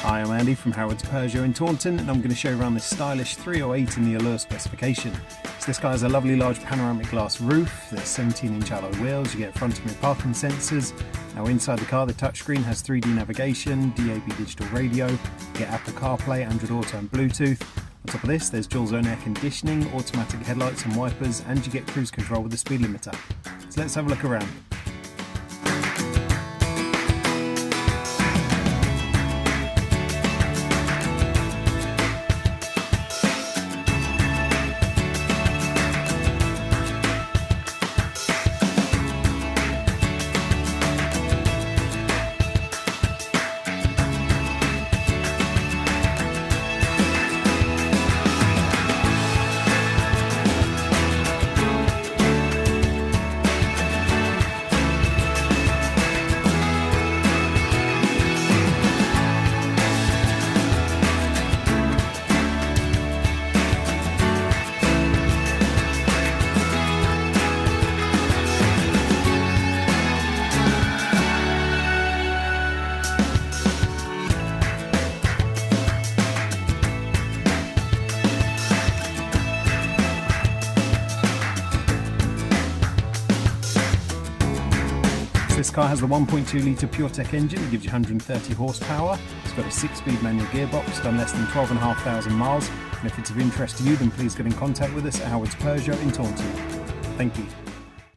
Hi, I'm Andy from Howard's Peugeot in Taunton, and I'm going to show you around this stylish 308 in the Allure specification. So this car has a lovely large panoramic glass roof, there's 17-inch alloy wheels, you get front and rear parking sensors. Now inside the car, the touchscreen has 3D navigation, DAB digital radio, you get Apple CarPlay, Android Auto and Bluetooth. On top of this, there's dual zone air conditioning, automatic headlights and wipers, and you get cruise control with the speed limiter. So let's have a look around. This car has the 1.2 litre PureTech engine, it gives you 130 horsepower. It's got a 6-speed manual gearbox, done less than 12,500 miles. And if it's of interest to you, then please get in contact with us at Howard's Peugeot in Taunton. Thank you.